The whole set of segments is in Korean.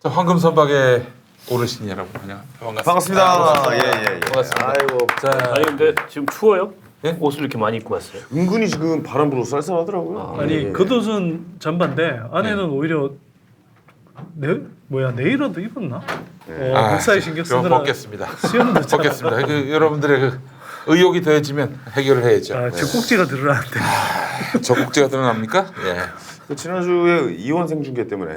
자, 황금선박의 어르신 여러분 반갑습니다. 예. 반갑습니다. 아이고. 자, 아니 근데 지금 추워요? 예? 옷을 이렇게 많이 입고 왔어요. 은근히 지금 바람 불어 쌀쌀하더라고요. 아니 예. 겉옷은 잠반데 안에는 오히려 내일라도 입었나? 목사에 신경 그럼 쓰느라 먹겠습니다. 수염도 잘. 먹겠습니다. 여러분들의 그 의욕이 더해지면 해결을 해야죠. 아, 젖꼭지가 드러나는데. 적국지가 드러납니까? 예. 그 지난주에 이혼 생중계 때문에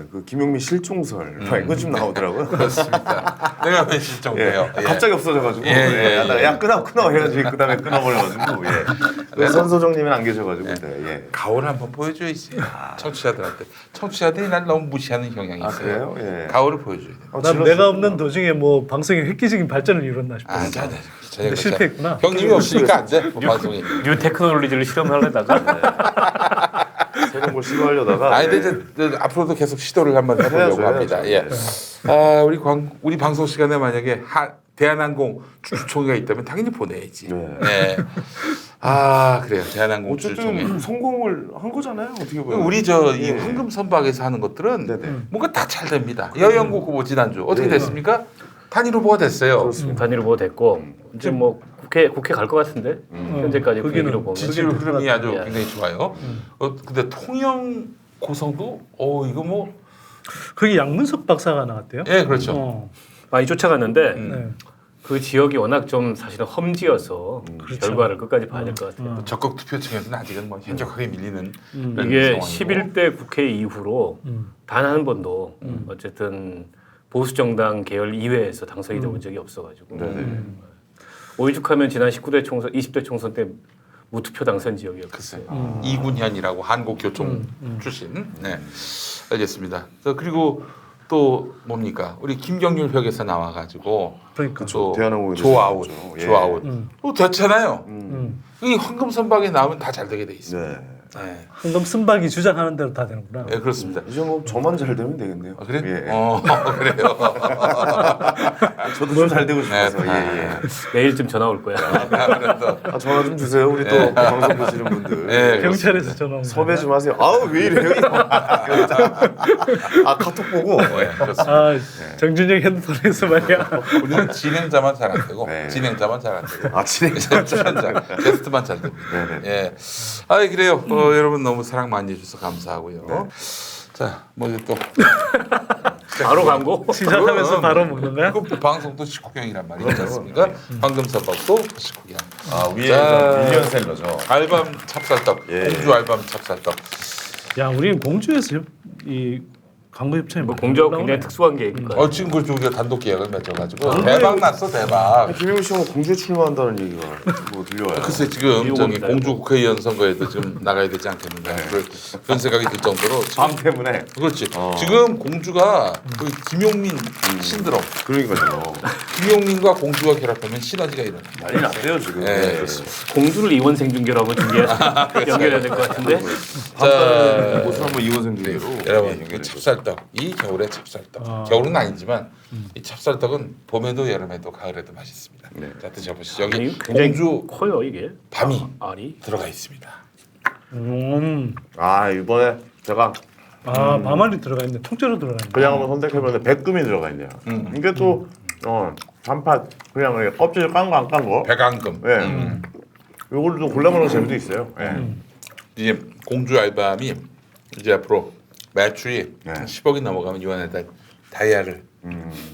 그 김용민 실종설 이거 좀 나오더라고요. 그렇습니다. 내가 왜 실종돼요? 예. 갑자기 없어져가지고 야 끊어 해가지고 그다음에 끊어버려가지고 그 선소정님은 안 계셔가지고 가오를 한번 보여줘야지. 청취자들한테. 청취자들이 날 너무 무시하는 경향이 있어요. 그래요? 예. 가오를 보여줘야 돼. 난 내가 없는 도중에 뭐 방송에 획기적인 발전을 이뤘나 싶어. 근데 실패했구나. 형님이 없으니까 안 돼. 뭐 방송이. 뉴 테크놀로지를 실험하려다가 새로운 걸 시도하려다가 아니 근데 이제 앞으로도 계속 시도를 한번 해보려고 합니다. 예. 우리 방송 시간에 만약에 대한항공 주주총회가 있다면 당연히 보내야지. 네. 그래요. 대한항공 주주총회. 어쨌든 성공을 한 거잖아요. 어떻게 보면 우리 이 황금 선박에서 하는 것들은 뭔가 다 잘 됩니다. 여영국 후보 지난주 어떻게 됐습니까? 단일 후보가 됐어요. 단일 후보 됐고 이제 뭐 국회 갈 것 같은데 현재까지 분위기로 보면 지지율 흐름이 아주 예. 굉장히 좋아요. 근데 통영 고성도 이거 뭐 거기 양문석 박사가 나왔대요. 예, 그렇죠. 많이 쫓아갔는데 네. 그 지역이 워낙 좀 사실은 험지여서 그렇죠. 결과를 끝까지 봐야 될 것 같아요. 적극 투표층에서는 아직은 뭐 현저하게 밀리는 이게 상황이고. 11대 국회 이후로 단 한 번도 어쨌든 보수 정당 계열 이외에서 당선이 돼본 적이 없어가지고 오죽하면 지난 19대 총선, 20대 총선 때 무투표 당선 지역이었어요. 이군현이라고 한국교총 출신. 네, 알겠습니다. 그리고 또 뭡니까? 우리 김경률 벽에서 나와가지고 그러니까. 또 대한항공에도 조아웃, 됐죠. 예. 조아웃. 또 됐잖아요. 음. 이 황금 선박에 나오면 다 잘 되게 돼 있어요. 네. 네, 황금 선박이 주장하는 대로 다 되는구나. 네, 그렇습니다. 이제 뭐 저만 잘 되면 되겠네요. 그래? 예. 그래요. 저도 좀 잘 되고 싶어서. 네. 내일쯤 전화 올 거야. 그래서 전화 좀 주세요. 우리 또 방송 보시는 분들. 네, 경찰에서 전화 온 섭외 거야. 좀 하세요. 아우 왜 이래요? 카톡 보고. 네, 그렇습니다. 정준영 핸드폰에서 말이야. 우리는 진행자만 잘 안 되고 네. 진행자만 잘 안 되고 진행자. 게스트만 잘 됩니다. 예. 그래요. 여러분 너무 사랑 많이 해주셔서 감사하고요. 자, 뭐 이제 또 바로 광고. 시작하면서 바로 먹는 거야? 그 방송도 식후경이란 말이 있지 않습니까? 황금선박도 식후경. 위에 자, 밀리언셀러죠. 알밤 찹쌀떡, 공주 알밤 찹쌀떡. 야, 우리는 공주에서 이 광고 협찬이 뭐 공주하고 굉장히 특수한 계획인 거예요. 지금 그 우리가 단독 계약을 맺어가지고 대박 났어 대박. 김영우 씨가 공주에 출마한다는 얘기가 뭐 들려와요. 글쎄 지금 저기 미국입니다, 공주 국회의원 선거에도 지금 나가야 되지 않겠는가 그런 생각이 들 정도로 지금 밤 때문에. 그렇지. 지금 공주가 그 김용민 신드롬. 그러니까요. 김용민과 공주가 결합하면 시너지가 일어납니다. 난리 났대요 지금. 네, 그렇습니다. 공주를 이원 생중계로 한번 연결해야 될 것 같은데. 자, 모습 한번 이호생 중으로 여러분 이 찹쌀떡, 이 겨울의 찹쌀떡. 겨울은 아니지만 이 찹쌀떡은 봄에도 여름에도 가을에도 맛있습니다. 자 드셔보시죠. 여기 아니, 굉장히 공주 커요 이게. 밤이 알이. 들어가 있습니다. 이번에 제가 밤알이 들어가 있네. 통째로 들어가 있네. 그냥 한번 선택해봤는데 백금이 들어가 있네요. 이게 또 단팥 그냥 이렇게 껍질 깐 거 안 깐 거. 백안금. 예. 요걸 좀 골라보는 재미도 있어요. 예. 이제 공주 알밤이 이제 앞으로 매출이 네. 10억이 넘어가면 이 안에다 다이아를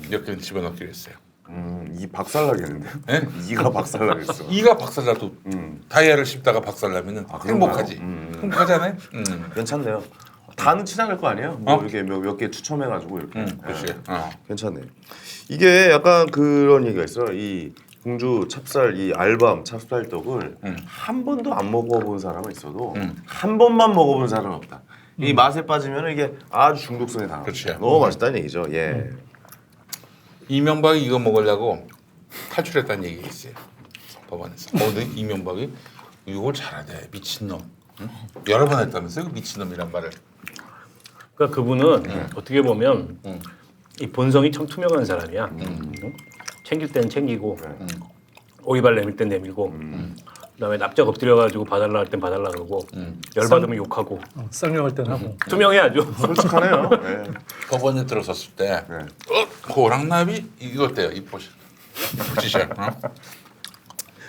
몇 개는 집어넣기로 했어요. 이 박살나겠는데? 예? 이가 박살나겠어. 이가 박살나도 다이아를 씹다가 박살나면은 행복하지. 행복하잖아요. 괜찮네요. 다는 친하게 거 아니에요? 뭐 이렇게 몇 개 추첨해가지고 이렇게. 그렇지. 괜찮네요. 이게 약간 그런 얘기가 있어요. 이 공주 찹쌀 이 알밤 찹쌀떡을 한 번도 안 먹어본 사람은 있어도 한 번만 먹어본 사람은 없다. 이 맛에 빠지면 이게 아주 중독성이 강합니다. 그렇죠. 너무 맛있다는 얘기죠. 예. 이명박이 이거 먹으려고 탈출했다는 얘기가 있어요. 법원에서. 근데 이명박이 이걸 잘하네. 미친놈. 응? 여러 번 했다면서요? 미친놈이란 말을. 그러니까 그분은 어떻게 보면 이 본성이 참 투명한 사람이야. 응? 챙길 땐 챙기고 오이발 내밀 땐 내밀고 그다음에 납작 엎드려가지고 봐달라 할 땐 봐달라 그러고 열받으면 욕하고 쌍욕할 땐 하고. 투명해야죠. 솔직하네요. 네. 법원에 들어섰을 때 네. 호랑나비 이거 어때요? 이 포지션.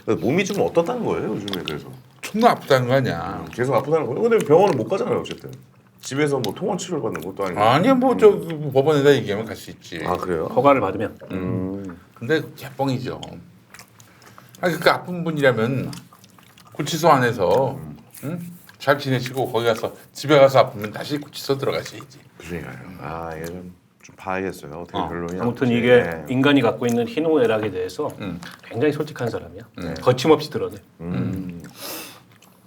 몸이 좀 어떻다는 거예요 요즘에 그래서 존나 아프다는 거 아니야. 계속 아프다는 거예요. 근데 병원은 못 가잖아요 어쨌든. 집에서 뭐 통원 치료를 받는 것도 아니고. 아니야 뭐 저 법원에다 얘기하면 갈 수 있지. 아 그래요? 허가를 받으면 근데 개뻥이죠. 아니 그 아픈 분이라면 구치소 안에서 응? 잘 지내시고 거기 가서 집에 가서 아프면 다시 구치소 들어가셔야지. 그러니까요. 아 이게 좀 봐야겠어요. 어떻게 별로냐. 아무튼 이게 네. 인간이 갖고 있는 희노애락에 대해서 굉장히 솔직한 사람이야. 거침없이 드러내.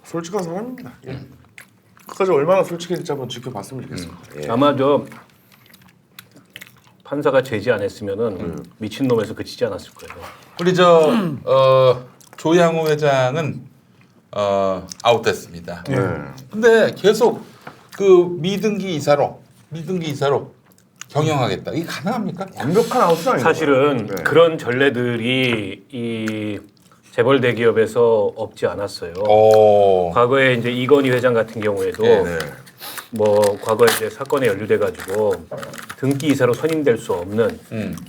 솔직한 사람입니다. 예. 끝까지 얼마나 솔직했는지 한번 지켜봤으면 좋겠습니다. 예. 아마 저 판사가 죄지 않았으면은 미친 놈에서 그치지 않았을 거예요. 우리 조양호 회장은 아웃됐습니다. 네. 근데 계속 그 미등기 이사로 경영하겠다. 이게 가능합니까? 완벽한 아웃은 아니에요. 사실은 네. 그런 전례들이 이 재벌 대기업에서 없지 않았어요. 오. 과거에 이제 이건희 회장 같은 경우에도 네. 뭐 과거에 이제 사건에 연루돼 가지고 등기 이사로 선임될 수 없는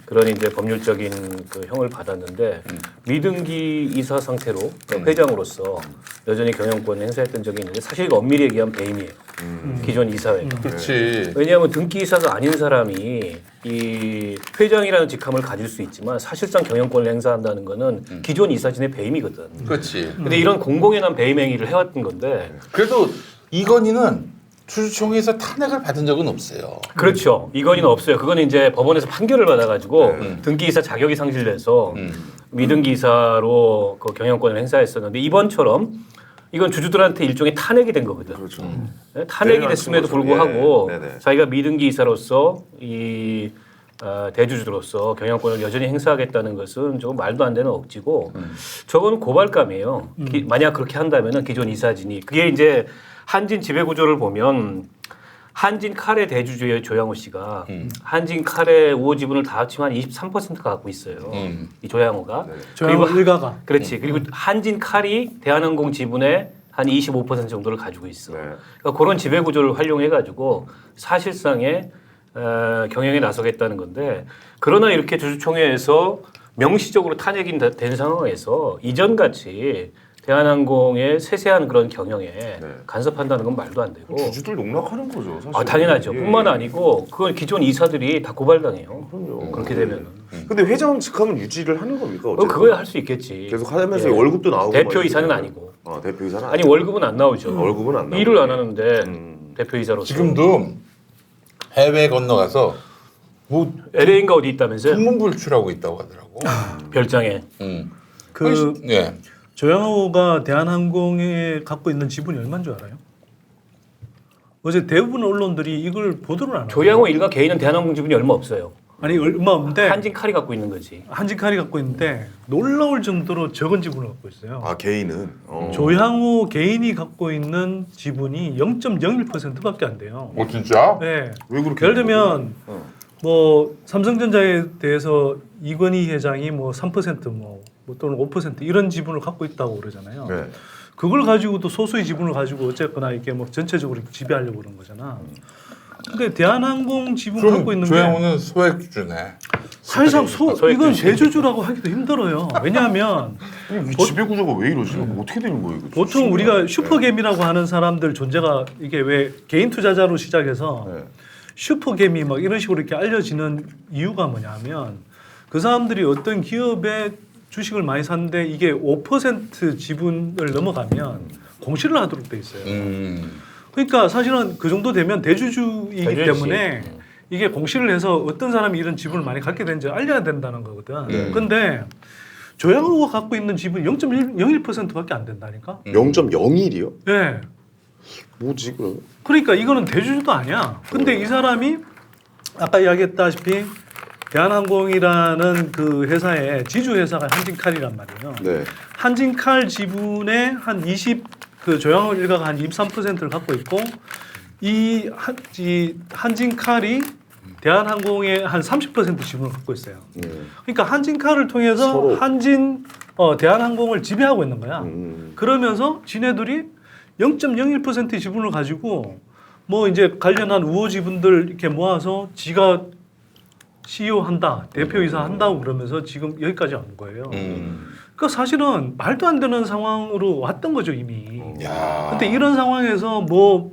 그런 이제 법률적인 그 형을 받았는데 미등기 이사 상태로 그러니까 회장으로서 여전히 경영권을 행사했던 적이 있는데 사실 이거 엄밀히 얘기하면 배임이에요. 기존 이사회가. 그렇지. 왜냐하면 등기 이사가 아닌 사람이 이 회장이라는 직함을 가질 수 있지만 사실상 경영권을 행사한다는 거는 기존 이사진의 배임이거든. 그렇지. 근데 이런 공공연한 배임 행위를 해왔던 건데 그래도 이건희는 주주총회에서 탄핵을 받은 적은 없어요. 그렇죠. 이건희는 없어요. 그거는 이제 법원에서 판결을 받아가지고 등기이사 자격이 상실돼서 미등기이사로 그 경영권을 행사했었는데 이번처럼 이건 주주들한테 일종의 탄핵이 된 거거든. 그렇죠. 네? 탄핵이 됐음에도 불구하고 예. 네네. 자기가 미등기이사로서 이 대주주로서 경영권을 여전히 행사하겠다는 것은 조금 말도 안 되는 억지고 저건 고발감이에요. 만약 그렇게 한다면은 기존 이사진이 그게 이제 한진 지배 구조를 보면 한진 칼의 대주주의 조양호 씨가 한진 칼의 우호 지분을 다 합치면 한 23%가 갖고 있어요. 이 조양호가. 네. 조양호 일가가. 그렇지. 그리고 한진 칼이 대한항공 지분의 한 25% 정도를 가지고 있어. 네. 그러니까 그런 지배 구조를 활용해 가지고 사실상의 경영에 나서겠다는 건데 그러나 이렇게 주주총회에서 명시적으로 탄핵이 된 상황에서 이전 같이 대한항공의 세세한 그런 경영에 간섭한다는 건 말도 안 되고 주주들 농락하는 거죠. 사실. 아, 당연하죠. 예. 뿐만 아니고 그건 기존 이사들이 다 고발당해요. 그럼요. 그렇게 되면 근데 회장 직함은 유지를 하는 겁니까? 어쨌든? 그거야 할 수 있겠지. 계속 하면서 예. 월급도 나오고 대표 막 이사는 이렇게. 아니고. 대표 이사는 아니 월급은 안 나오죠. 월급은 안 나오고. 일을 안 하는데 대표 이사로서. 지금도 해외 건너가서 뭐 LA인가 어디 있다면서요? 불문불출하고 있다고 하더라고. 별장에. 그 예. 조양호가 대한항공에 갖고 있는 지분이 얼마인 줄 알아요? 어제 대부분 언론들이 이걸 보도를 안 해요. 조양호 일가 개인은 대한항공 지분이 얼마 없어요. 아니 얼마 없는데 한진 칼이 갖고 있는 거지. 한진칼이 갖고 있는데 놀라울 정도로 적은 지분을 갖고 있어요. 개인은. 조양호 개인이 갖고 있는 지분이 0.01%밖에 안 돼요. 진짜? 네. 왜 그렇게? 예를 들면 뭐 삼성전자에 대해서 이건희 회장이 뭐 3% 뭐 또는 5% 이런 지분을 갖고 있다고 그러잖아요. 네. 그걸 가지고도 소수의 지분을 가지고 어쨌거나 이렇게 뭐 전체적으로 지배하려고 그런 거잖아. 근데 대한항공 지분 갖고 있는 게 조양호는 소액주주네. 사실상 소액주주. 이건 대주주라고 하기도 힘들어요. 왜냐하면 이 지배 구조가 왜 이러지? 어떻게 되는 거예요? 이거? 보통 우리가 슈퍼개미라고 하는 사람들 존재가 이게 왜 개인 투자자로 시작해서 네. 슈퍼개미 막 이런 식으로 이렇게 알려지는 이유가 뭐냐면 그 사람들이 어떤 기업의 주식을 많이 샀는데 이게 5% 지분을 넘어가면 공시를 하도록 돼 있어요. 그러니까 사실은 그 정도 되면 대주주이기 대주주지. 때문에 이게 공시를 해서 어떤 사람이 이런 지분을 많이 갖게 되는지 알려야 된다는 거거든. 근데 조양호가 갖고 있는 지분이 0.01%밖에 안 된다니까. 0.01이요? 네. 뭐지 그럼? 그러니까 이거는 대주주도 아니야. 근데 이 사람이 아까 이야기했다시피 대한항공이라는 그 회사의 지주 회사가 한진칼이란 말이에요. 네. 한진칼 지분의 한 20그 조양호 일가가 한 23%를 갖고 있고 이 한진칼이 대한항공의 한 30% 지분을 갖고 있어요. 그러니까 한진카를 통해서 서로. 대한항공을 지배하고 있는 거야. 그러면서 지네들이 0.01%의 지분을 가지고 뭐 이제 관련한 우호 지분들 이렇게 모아서 지가 CEO 한다, 대표이사 한다고 그러면서 지금 여기까지 온 거예요. 그러니까 사실은 말도 안 되는 상황으로 왔던 거죠 이미. 야. 근데 이런 상황에서 뭐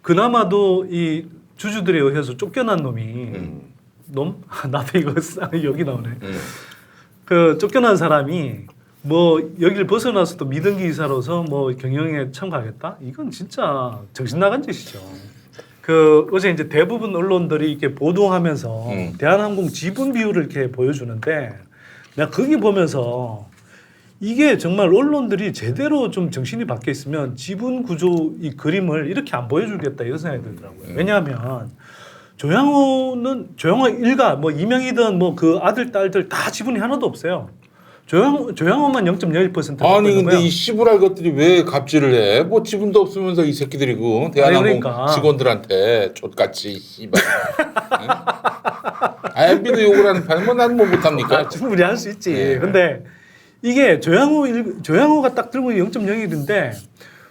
그나마도 이 주주들에 의해서 쫓겨난 놈이 나도 이거 여기 나오네. 그 쫓겨난 사람이 뭐 여기를 벗어나서도 미등기 이사로서 뭐 경영에 참가하겠다? 이건 진짜 정신 나간 짓이죠. 그 어제 이제 대부분 언론들이 이렇게 보도하면서 대한항공 지분 비율을 이렇게 보여주는데 내가 거기 보면서 이게 정말 언론들이 제대로 좀 정신이 바뀌어 있으면 지분 구조 이 그림을 이렇게 안 보여주겠다 이런 생각이 들더라고요. 왜냐하면 조양호 일가 뭐 이명이든 뭐 그 아들 딸들 다 지분이 하나도 없어요. 조양호만 0.01% 아니 근데 이 씨부랄 것들이 왜 갑질을 해? 뭐 지분도 없으면서 이 새끼들이 그 대한항공 그러니까. 직원들한테 족같이 씨발. MB도 욕을 하는 판에 뭐 난 뭐 못합니까? 충분히 할 수 있지. 네. 근데 이게 조양호가 딱 들고 0.01인데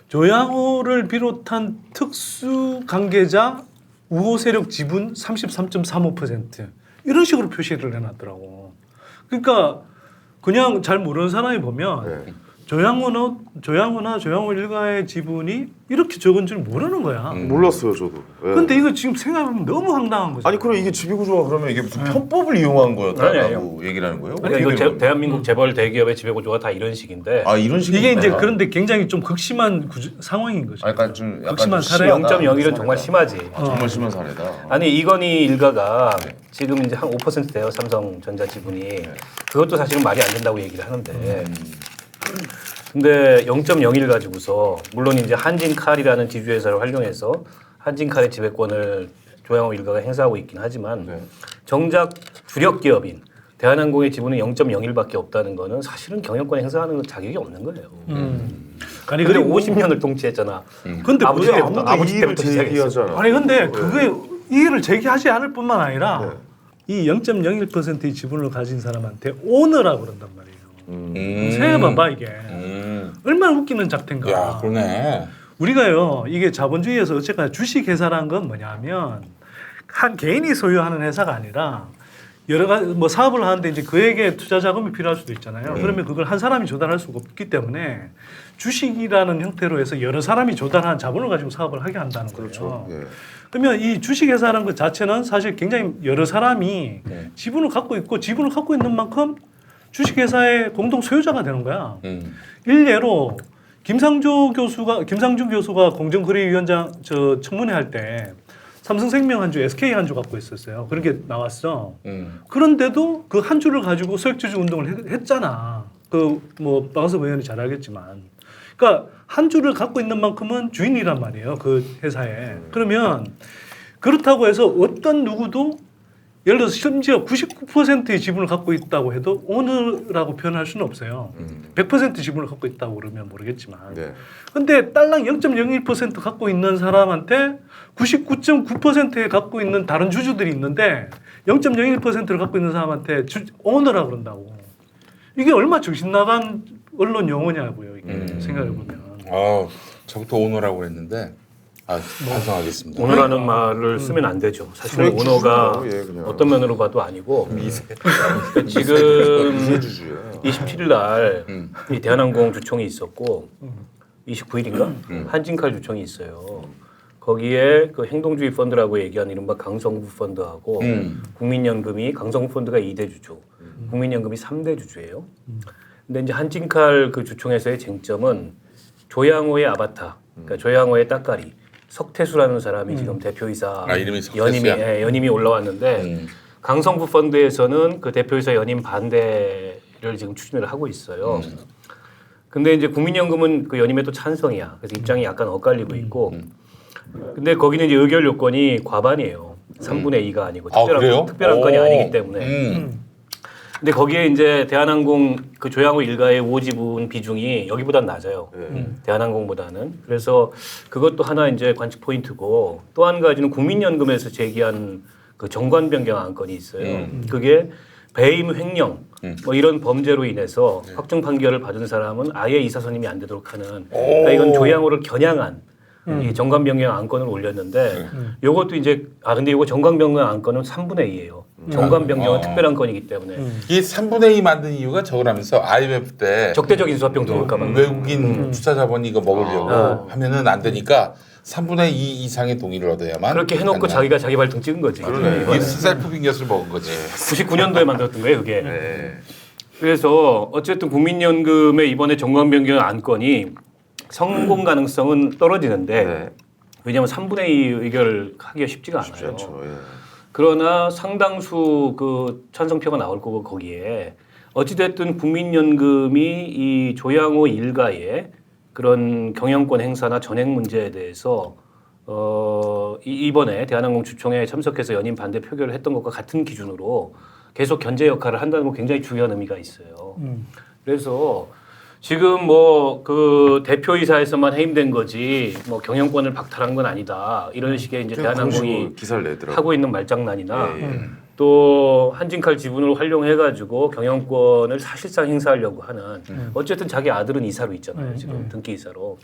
조양호를 비롯한 특수 관계자 우호 세력 지분 33.35% 이런 식으로 표시를 해놨더라고. 그러니까 그냥 잘 모르는 사람이 보면 조양호나 조양호 일가의 지분이 이렇게 적은 줄 모르는 거야. 몰랐어요 저도. 예. 근데 이거 지금 생각해보면 너무 황당한 거죠. 아니 그럼 이게 지배구조가 그러면 이게 무슨 편법을 이용한 거였다고 얘기를 하는 거예요? 그러니까 이거 대한민국 재벌 대기업의 지배구조가 다 이런 식인데 아 이런 식이 이게 이제 그런데 굉장히 좀 극심한 상황인 거죠. 약간 좀 극심한 좀 사례. 심하다. 0.01은 정말 심하지. 정말 심한 사례다. 아니 이건희 일가가 지금 이제 한 5% 돼요 삼성전자 지분이. 그것도 사실은 말이 안 된다고 얘기를 하는데. 근데 0.01 가지고서 물론 이제 한진칼이라는 지주회사를 활용해서 한진칼의 지배권을 조양호 일가가 행사하고 있긴 하지만 정작 주력 기업인 대한항공의 지분은 0.01밖에 없다는 거는 사실은 경영권 행사하는 자격이 없는 거예요. 아니 근데 그리고 50년을 통치했잖아. 근데 아버지 뭐야, 때부터 아버지 때부터 시작했어. 제기하잖아. 아니 근데 그게 이해를 제기하지 않을 뿐만 아니라 이 0.01%의 지분을 가진 사람한테 오너라고 그런단 말이에요. 생각해봐봐 이게 얼마나 웃기는 작태인가. 야, 그러네. 우리가요 이게 자본주의에서 어쨌거나 주식회사라는 건 뭐냐면 한 개인이 소유하는 회사가 아니라 여러 가지 뭐 사업을 하는데 이제 그에게 투자 자금이 필요할 수도 있잖아요. 그러면 그걸 한 사람이 조달할 수가 없기 때문에 주식이라는 형태로 해서 여러 사람이 조달한 자본을 가지고 사업을 하게 한다는 거예요. 그렇죠. 예. 그러면 이 주식회사라는 것 자체는 사실 굉장히 여러 사람이 지분을 갖고 있고 지분을 갖고 있는 만큼 주식회사의 공동 소유자가 되는 거야. 일례로 김상준 교수가 공정거래위원장 청문회 할 때 삼성생명 한 주, SK 한 주 갖고 있었어요. 그렇게 나왔어. 그런데도 그 한 주를 가지고 소액주주 운동을 했잖아. 그 뭐 박원석 의원이 잘 알겠지만, 그러니까 한 주를 갖고 있는 만큼은 주인이란 말이에요. 그 회사에. 그러면 그렇다고 해서 어떤 누구도 예를 들어서 심지어 99%의 지분을 갖고 있다고 해도 오너라고 표현할 수는 없어요. 100% 지분을 갖고 있다고 그러면 모르겠지만. 근데 딸랑 0.01% 갖고 있는 사람한테 99.9%에 갖고 있는 다른 주주들이 있는데 0.01%를 갖고 있는 사람한테 오너라고 그런다고. 이게 얼마 정신 나간 언론 용어냐고요. 이게 생각해보면. 저부터 오너라고 그랬는데 반성하겠습니다. 오너라는 말을 쓰면 안 되죠. 사실 오너가 어떤 면으로 봐도 아니고 그러니까 지금 27일 날 이 대한항공 주총이 있었고 29일인가 한진칼 주총이 있어요. 거기에 그 행동주의 펀드라고 얘기하는 이른바 강성구 펀드하고 국민연금이 강성구 펀드가 2대 주주, 국민연금이 3대 주주예요. 근데 이제 한진칼 그 주총에서의 쟁점은 조양호의 아바타, 그러니까 조양호의 따까리 석태수라는 사람이 지금 대표이사 이름이 석태수야? 연임이 올라왔는데 강성구 펀드에서는 그 대표이사 연임 반대를 지금 추진을 하고 있어요. 근데 이제 국민연금은 그 연임에 또 찬성이야. 그래서 입장이 약간 엇갈리고 있고. 근데 거기는 이제 의결 요건이 과반이에요. 3분의 2가 아니고 특별한 건이 아니기 때문에. 근데 거기에 이제 대한항공 그 조양호 일가의 우호지분 비중이 여기보단 낮아요. 대한항공보다는. 그래서 그것도 하나 이제 관측 포인트고 또 한 가지는 국민연금에서 제기한 그 정관 변경 안건이 있어요. 그게 배임 횡령 뭐 이런 범죄로 인해서 확정 판결을 받은 사람은 아예 이사 선임이 안 되도록 하는 그러니까 이건 조양호를 겨냥한 이 정관 변경 안건을 올렸는데 요것도 이제 근데 요거 정관 변경 안건은 3분의 2예요. 정관 변경은 특별한 건이기 때문에 이 3분의 2 만든 이유가 저거라면서 IMF 때 적대적인 수사병 들어올까 봐. 외국인 투자 자본이 이거 먹으려고 하면은 안 되니까 3분의 2 이상의 동의를 얻어야만 그렇게 해놓고 된다. 자기가 자기 발등 찍은 거지. 이게 셀프 빙엿을 먹은 거지. 99년도에 만들었던 거예요, 그게. 네. 그래서 어쨌든 국민연금의 이번에 정관 변경 안건이 성공 가능성은 떨어지는데 네. 왜냐하면 3분의 2 의결을 하기가 쉽지가 않아요. 쉽지 않죠. 예. 그러나 상당수 그 찬성표가 나올 거고 거기에 어찌됐든 국민연금이 이 조양호 일가의 그런 경영권 행사나 전액 문제에 대해서 이번에 대한항공 주총에 참석해서 연임 반대 표결을 했던 것과 같은 기준으로 계속 견제 역할을 한다는 건 굉장히 중요한 의미가 있어요. 그래서 지금 뭐 그 대표이사에서만 해임된 거지 뭐 경영권을 박탈한 건 아니다 이런 식의 이제 대한항공이 기사를 내더라고요. 하고 있는 말장난이나 예, 예. 또 한진칼 지분을 활용해가지고 경영권을 사실상 행사하려고 하는 어쨌든 자기 아들은 이사로 있잖아요 지금 등기 이사로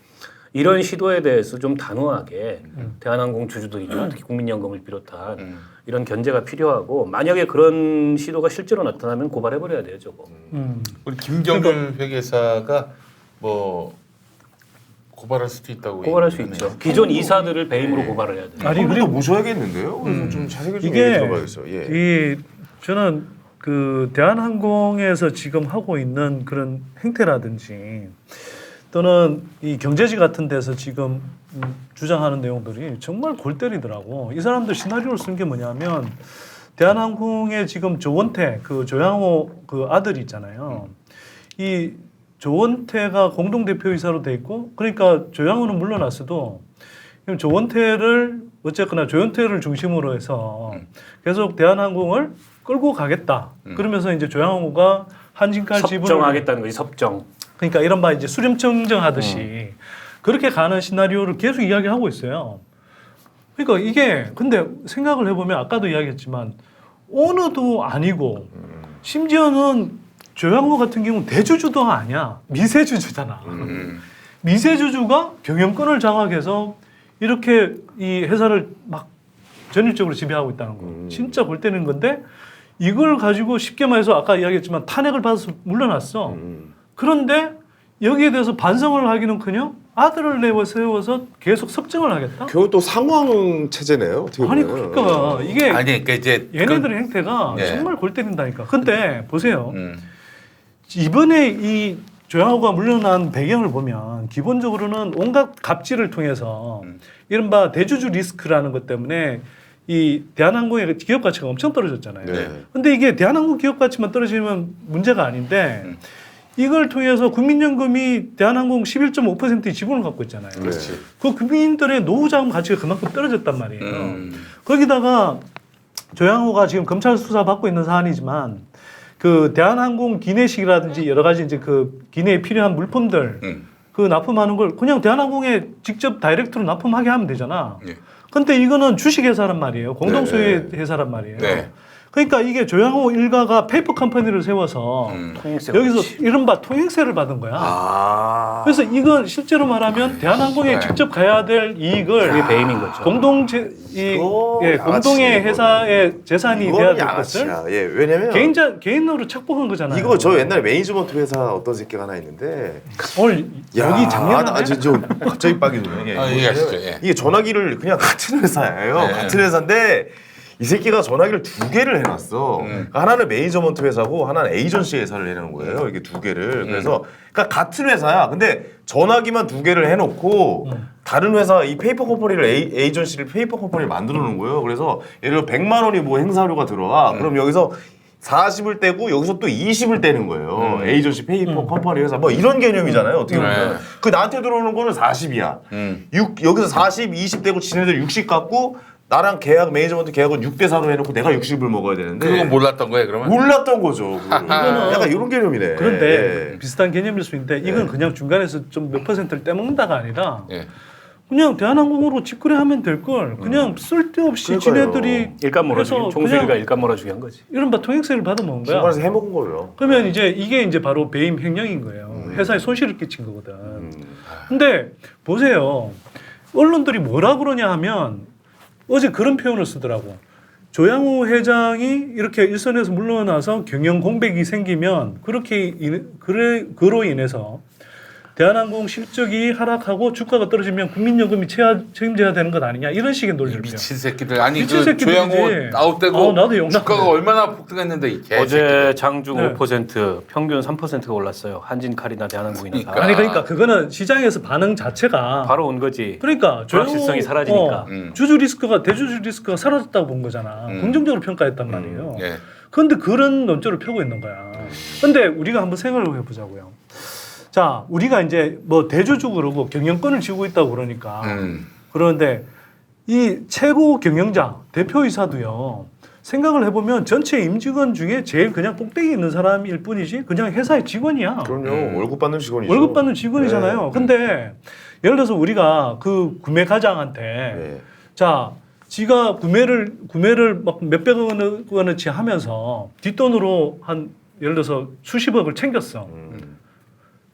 이런 시도에 대해서 좀 단호하게 대한항공 주주들이나 특히 국민연금을 비롯한 이런 견제가 필요하고 만약에 그런 시도가 실제로 나타나면 고발해버려야 돼요 저거. 우리 김경률 회계사가 뭐 고발할 수도 있다고 고발할 수 얘기하네요. 있죠. 기존 이사들을 배임으로 고발을 해야 돼요. 아니 그리고 모셔야겠는데요. 그래서 좀 자세히 좀 얘기 들어봐야겠어요. 예. 이 저는 그 대한항공에서 지금 하고 있는 그런 행태라든지 또는 이 경제지 같은 데서 지금 주장하는 내용들이 정말 골 때리더라고. 이 사람들 시나리오를 쓴 게 뭐냐면 대한항공의 지금 조원태 그 조양호 그 아들이 있잖아요. 이 조원태가 공동 대표이사로 돼 있고 그러니까 조양호는 물러났어도 조원태를 어쨌거나 조원태를 중심으로 해서 계속 대한항공을 끌고 가겠다. 그러면서 이제 조양호가 한진칼 지분을 섭정하겠다는 거지 섭정. 그러니까 이른바 이제 수렴청정 하듯이 그렇게 가는 시나리오를 계속 이야기하고 있어요. 그러니까 이게 근데 생각을 해보면 아까도 이야기했지만 오너도 아니고 심지어는 조양호 같은 경우는 대주주도 아니야. 미세주주잖아. 미세주주가 경영권을 장악해서 이렇게 이 회사를 막 전일적으로 지배하고 있다는 거. 진짜 골 때리는 건데 이걸 가지고 쉽게 말해서 아까 이야기했지만 탄핵을 받아서 물러났어. 그런데 여기에 대해서 반성을 하기는커녕 아들을 세워서 계속 섭정을 하겠다? 결국 또 상황 체제네요. 어떻게 아니 보면. 그러니까 이게 아니 그러니까 이제 얘네들의 행태가 예. 정말 골 때린다니까. 근데 보세요. 이번에 이 조양호가 물러난 배경을 보면 기본적으로는 온갖 갑질을 통해서 이른바 대주주 리스크라는 것 때문에 이 대한항공의 기업 가치가 엄청 떨어졌잖아요. 네. 근데 이게 대한항공 기업 가치만 떨어지면 문제가 아닌데 이걸 통해서 국민연금이 대한항공 11.5%의 지분을 갖고 있잖아요. 그렇지. 그 국민들의 노후자금 가치가 그만큼 떨어졌단 말이에요. 거기다가 조양호가 지금 검찰 수사 받고 있는 사안이지만 그 대한항공 기내식이라든지 여러 가지 이제 그 기내에 필요한 물품들 그 납품하는 걸 그냥 대한항공에 직접 다이렉트로 납품하게 하면 되잖아. 예. 근데 이거는 주식회사란 말이에요. 공동소유의 회사란 말이에요. 네. 그러니까 이게 조양호 일가가 페이퍼 컴퍼니를 세워서 통행세가 여기서 없지. 이른바 통행세를 받은 거야. 아. 그래서 이건 실제로 말하면 대한항공에 네. 직접 가야 될 이익을 그게 배임인 거죠. 공동의 양아치네, 회사의 재산이 돼야 이거는 될 것을 양아치야. 예, 왜냐면 개인으로 착복한 거잖아요. 이거 저 옛날에 매니지먼트 회사 어떤 새끼가 하나 있는데 오늘 여기 작년에 저 갑자기 빠기네. 아, 얘기하시죠. 예. 이게 전화기를 그냥 같은 회사예요. 네. 같은 회사인데 이 새끼가 전화기를 두 개를 해놨어. 그러니까 하나는 매니저먼트 회사고 하나는 에이전시 회사를 해놓은 거예요. 이게 두 개를. 그래서 그러니까 같은 회사야. 근데 전화기만 두 개를 해놓고 다른 회사 이 페이퍼 컴퍼니를 에이전시를 페이퍼 컴퍼니를 만들어 놓은 거예요. 그래서 예를 들어 100만 원이 뭐 행사료가 들어와. 그럼 여기서 40을 떼고 여기서 또 20을 떼는 거예요. 에이전시 페이퍼 컴퍼니 회사 뭐 이런 개념이잖아요. 어떻게 보면. 네. 그 나한테 들어오는 거는 40이야. 여기서 40, 20 떼고 지네들 60 갖고 나랑 계약 매니저먼트 계약은 6대 4로 해놓고 내가 60을 먹어야 되는데 그건 몰랐던 거예요 그러면? 몰랐던 거죠. 약간 이런 개념이네. 그런데 예. 비슷한 개념일 수 있는데 이건 그냥 중간에서 좀 몇 퍼센트를 떼먹는다가 아니라 예. 그냥 대한항공으로 직거래하면 될 걸. 그냥 쓸데없이 그러니까요. 지네들이 일감 몰아주기. 해서 총수일가 그냥 일감 몰아주기 한 거지. 이른바 통행세를 받아먹은 거야. 중간에서 해먹은 거예요. 그러면 이제 이게 이제 바로 배임 횡령인 거예요. 회사에 손실을 끼친 거거든. 근데 보세요. 언론들이 뭐라 그러냐 하면 어제 그런 표현을 쓰더라고. 조양호 회장이 이렇게 일선에서 물러나서 경영 공백이 생기면 그로 인해서 대한항공 실적이 하락하고 주가가 떨어지면 국민연금이 책임져야 되는 것 아니냐 이런 식의 논리를 펴. 미친 새끼들. 아니 미친 그 새끼들이지. 조양호 아웃되고 나도 영락 주가가 그래. 얼마나 폭등했는데 이 개새끼들. 어제 장중 네. 5%, 평균 3%가 올랐어요. 한진칼이나 대한항공이나 다. 아니 그러니까 그거는 시장에서 반응 자체가 바로 온 거지. 그러니까 불확실성이 사라지니까. 주주 리스크가 대주주 리스크가 사라졌다고 본 거잖아. 긍정적으로 평가했단 말이에요. 예. 그런데 그런 논조를 펴고 있는 거야. 그런데 우리가 한번 생각을 해보자고요. 자, 우리가 이제 뭐 대주주 그러고 경영권을 쥐고 있다고 그러니까 그런데 이 최고 경영자 대표이사도요. 생각을 해보면 전체 임직원 중에 제일 그냥 꼭대기 있는 사람일 뿐이지 그냥 회사의 직원이야. 그럼요. 월급 받는 직원이죠. 월급 받는 직원이잖아요. 네. 근데 예를 들어서 우리가 그 구매 가장한테 네. 자, 지가 구매를 막 몇백 원어치 하면서 뒷돈으로 한 예를 들어서 수십억을 챙겼어.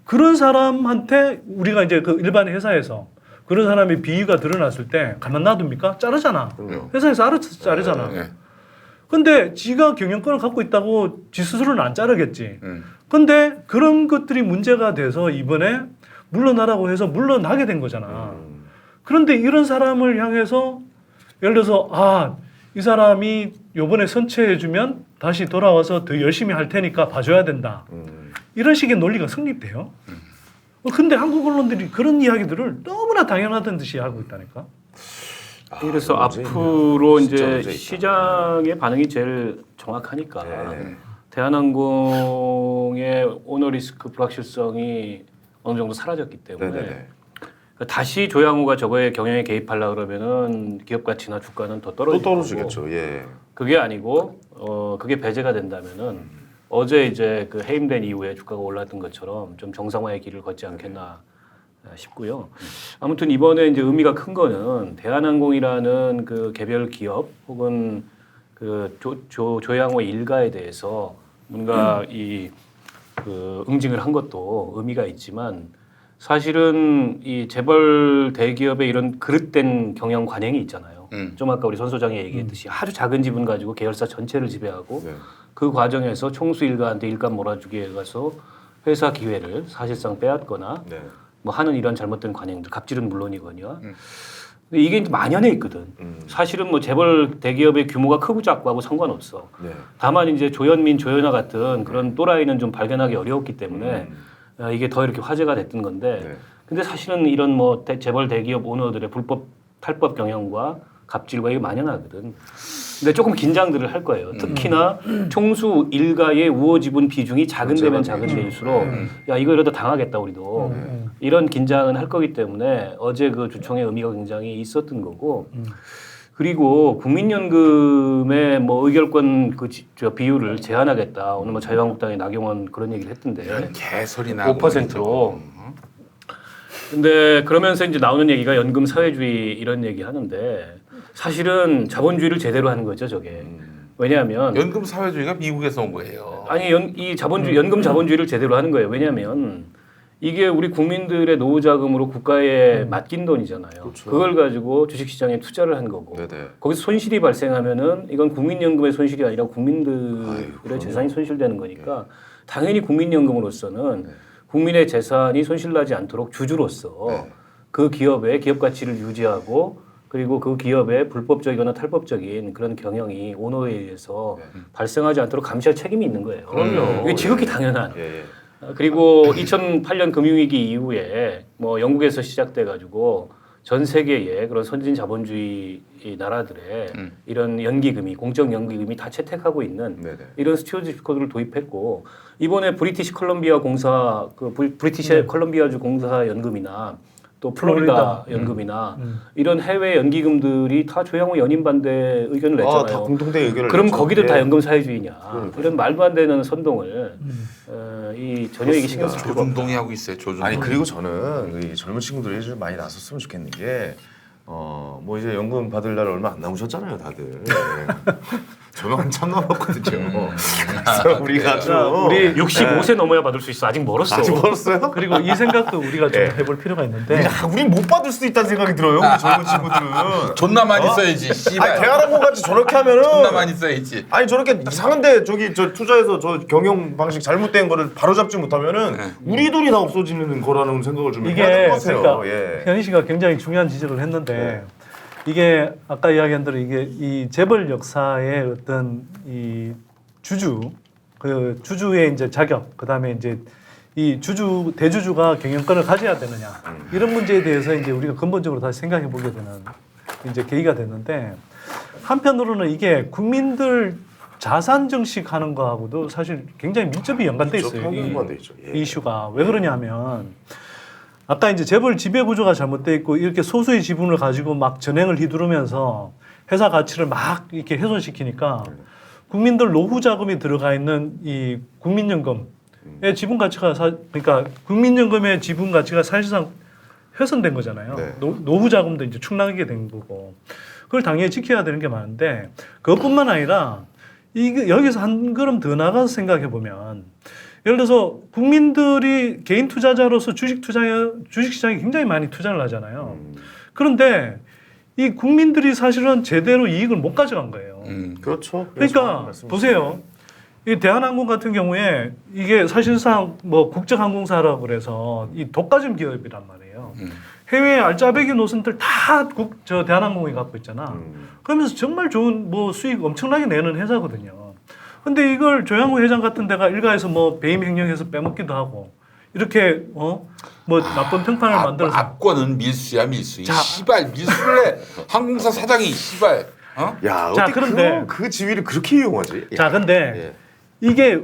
그런 사람한테 우리가 이제 그 일반 회사에서 그런 사람의 비위가 드러났을 때 가만 놔둡니까? 자르잖아. 그럼요. 회사에서 알아서 자르잖아. 예. 근데 지가 경영권을 갖고 있다고 지 스스로는 안 자르겠지. 근데 그런 것들이 문제가 돼서 이번에 물러나라고 해서 물러나게 된 거잖아. 그런데 이런 사람을 향해서 예를 들어서 이 사람이 요번에 선처해주면 다시 돌아와서 더 열심히 할 테니까 봐줘야 된다. 이런 식의 논리가 성립돼요. 근데 한국 언론들이 그런 이야기들을 너무나 당연하던 듯이 하고 있다니까. 그래서 문제있네. 앞으로 진짜 이제 문제있다. 시장의 반응이 제일 정확하니까 네. 대한항공의 오너리스크 불확실성이 어느 정도 사라졌기 때문에 네네네. 다시 조양호가 저거에 경영에 개입하려 그러면은 기업 가치나 주가는 더 또 떨어지고 떨어지겠죠. 예. 그게 아니고 그게 배제가 된다면은 어제 이제 그 해임된 이후에 주가가 올랐던 것처럼 좀 정상화의 길을 걷지 않겠나 싶고요. 아무튼 이번에 이제 의미가 큰 거는 대한항공이라는 그 개별 기업 혹은 그 조양호 일가에 대해서 뭔가 그 응징을 한 것도 의미가 있지만 사실은 이 재벌 대기업의 이런 그릇된 경영 관행이 있잖아요. 좀 아까 우리 선 소장이 얘기했듯이 아주 작은 지분 가지고 계열사 전체를 지배하고 네. 그 과정에서 총수 일가한테 일감 몰아주기에 가서 회사 기회를 사실상 빼앗거나 네. 뭐 하는 이런 잘못된 관행들, 갑질은 물론이거니와. 근데 이게 이제 만연해 있거든. 사실은 뭐 재벌 대기업의 규모가 크고 작고 하고 상관없어. 네. 다만 이제 조현민, 조현아 같은 그런 또라이는 좀 발견하기 어려웠기 때문에 이게 더 이렇게 화제가 됐던 건데. 네. 근데 사실은 이런 뭐 재벌 대기업 오너들의 불법 탈법 경영과 갑질과 이게 만연하거든. 근데 조금 긴장들을 할 거예요. 특히나 총수 일가의 우호 지분 비중이 작은 데면 작은 데일수록 야 이거 이러다 당하겠다 우리도 이런 긴장은 할 거기 때문에 어제 그 주총의 의미가 굉장히 있었던 거고 그리고 국민연금의 뭐 의결권 저 비율을 제한하겠다. 오늘 뭐 자유한국당의 나경원 그런 얘기를 했던데 개소리나 5%로. 근데 그러면서 이제 나오는 얘기가 연금 사회주의 이런 얘기 하는데 사실은 자본주의를 제대로 하는 거죠, 저게. 왜냐하면 연금 사회주의가 미국에서 온 거예요. 아니 이 자본주의 연금 자본주의를 제대로 하는 거예요. 왜냐하면 이게 우리 국민들의 노후 자금으로 국가에 맡긴 돈이잖아요. 그렇죠. 그걸 가지고 주식시장에 투자를 한 거고 네네. 거기서 손실이 발생하면은 이건 국민연금의 손실이 아니라 국민들의 그럼요. 재산이 손실되는 거니까 당연히 국민연금으로서는 국민의 재산이 손실나지 않도록 주주로서 네. 그 기업의 기업 가치를 유지하고 그리고 그 기업의 불법적이거나 탈법적인 그런 경영이 오너에 의해서 발생하지 않도록 감시할 책임이 있는 거예요. 그럼요. 이게 지극히 당연한. 예, 예. 그리고 2008년 금융위기 이후에 뭐 영국에서 시작돼 가지고 전 세계의 그런 선진 자본주의 나라들의 이런 연기금이 공적 연기금이 다 채택하고 있는 네네. 이런 스튜어드십 코드를 도입했고 이번에 브리티시 컬럼비아 공사 브리티시 컬럼비아주 공사 연금이나 또 플로리다 연금이나 이런 해외 연기금들이 다 조양호 연임 반대 의견을 냈잖아요. 다 공통된 의견을 그럼 냈죠. 거기도 다 예. 연금 사회주의냐? 이런 말도 안 되는 선동을 이 전혀 이게 신경 쓸 필요가 없다. 조중동이 하고 있어요. 조중동. 아니 그리고 저는 이 젊은 친구들이 좀 많이 나섰으면 좋겠는 게 뭐 이제 연금 받을 날 얼마 안 남으셨잖아요, 다들. 저는 한참 남았거든요. 그래서 우리가 좀 우리 65세 넘어야 받을 수 있어. 아직 멀었어. 아직 멀었어요? 그리고 이 생각도 우리가 좀 예. 해볼 필요가 있는데 우린 못 받을 수도 있다는 생각이 들어요, 우리 젊은 친구들은. 존나 많이 써야지. 씨발. 아니 대한항공 같이 저렇게 하면은 존나 많이 써야지. 아니 저렇게 이상한데 저기 저 투자해서 저 경영 방식 잘못된 거를 바로잡지 못하면은 우리 돈이 다 없어지는 거라는 생각을 좀 해야 이게 될 것 같아요. 그러니까 예. 현희 씨가 굉장히 중요한 지적을 했는데 이게 아까 이야기한 대로 이게 이 재벌 역사의 어떤 이 그 주주의 이제 자격, 그다음에 이제 이 대주주가 경영권을 가져야 되느냐 이런 문제에 대해서 이제 우리가 근본적으로 다시 생각해 보게 되는 이제 계기가 됐는데 한편으로는 이게 국민들 자산 증식하는 거하고도 사실 굉장히 밀접히 연관돼 있어요. 연관돼 있죠. 예. 이 이슈가 왜 그러냐면 아까 이제 재벌 지배 구조가 잘못돼 있고 이렇게 소수의 지분을 가지고 막 전횡을 휘두르면서 회사 가치를 막 이렇게 훼손시키니까 국민들 노후 자금이 들어가 있는 이 국민연금의 지분 가치가 그러니까 국민연금의 지분 가치가 사실상 훼손된 거잖아요. 네. 노후 자금도 이제 축락하게 된 거고 그걸 당연히 지켜야 되는 게 많은데 그것뿐만 아니라 이게 여기서 한 걸음 더 나가서 생각해 보면 예를 들어서 국민들이 개인 투자자로서 주식시장에 굉장히 많이 투자를 하잖아요. 그런데 이 국민들이 사실은 제대로 이익을 못 가져간 거예요. 그렇죠. 그러니까 보세요. 이 대한항공 같은 경우에 이게 사실상 뭐 국적항공사라고 그래서 이 독과점 기업이란 말이에요. 해외 알짜배기 노선들 다 저 대한항공이 갖고 있잖아. 그러면서 정말 좋은 뭐 수익 엄청나게 내는 회사거든요. 근데 이걸 조양호 회장 같은 데가 일가에서 뭐 배임 횡령해서 빼먹기도 하고 이렇게 뭐 나쁜 평판을 만들어서 압권은 밀수야 밀수. 씨발 밀수를 해. 항공사 사장이 씨발. 어? 야, 자, 어떻게 그런데 그 지위를 그렇게 이용하지? 자, 근데 이게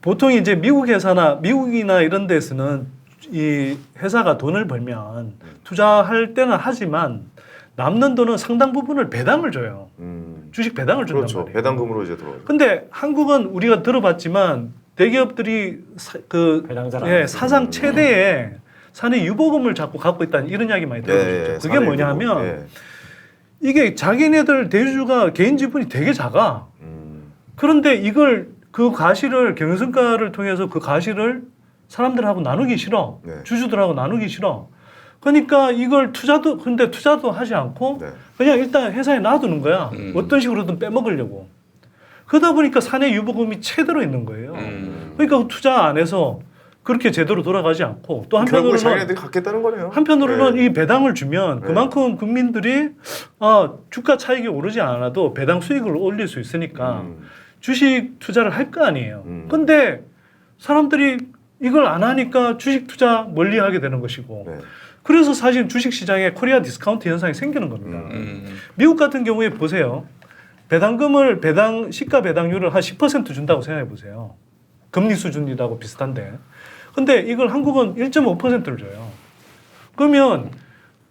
보통 이제 미국 회사나 미국이나 이런 데서는 이 회사가 돈을 벌면 투자할 때는 하지만 남는 돈은 상당 부분을 배당을 줘요. 주식 배당을 준단 그렇죠. 말이에요. 배당금으로 이제 들어와요. 근데 한국은 우리가 들어봤지만 대기업들이 배당 잘안 하죠. 사상 최대의 사내 유보금을 자꾸 갖고 있다는 이런 이야기 많이 들어보셨죠. 그게 사내 뭐냐면 유보금. 이게 자기네들 대주주가 개인 지분이 되게 작아. 그런데 이걸 그 가시를 경영성과를 통해서 그 가시를 사람들하고 나누기 싫어. 네. 주주들하고 나누기 싫어. 그러니까 이걸 근데 투자도 하지 않고 네. 그냥 일단 회사에 놔두는 거야. 어떤 식으로든 빼먹으려고. 그러다 보니까 사내 유보금이 최대로 있는 거예요. 그러니까 그 투자 안 해서 그렇게 제대로 돌아가지 않고 또 결국 한편으로는 자기네들이 갖겠다는 거네요. 한편으로는 네. 이 배당을 주면 그만큼 국민들이 주가 차익이 오르지 않아도 배당 수익을 올릴 수 있으니까 주식 투자를 할 거 아니에요. 근데 사람들이 이걸 안 하니까 주식 투자 멀리 하게 되는 것이고 네. 그래서 사실 주식 시장에 코리아 디스카운트 현상이 생기는 겁니다. 미국 같은 경우에 보세요. 시가 배당률을 한 10% 준다고 생각해 보세요. 금리 수준이라고 비슷한데. 근데 이걸 한국은 1.5%를 줘요. 그러면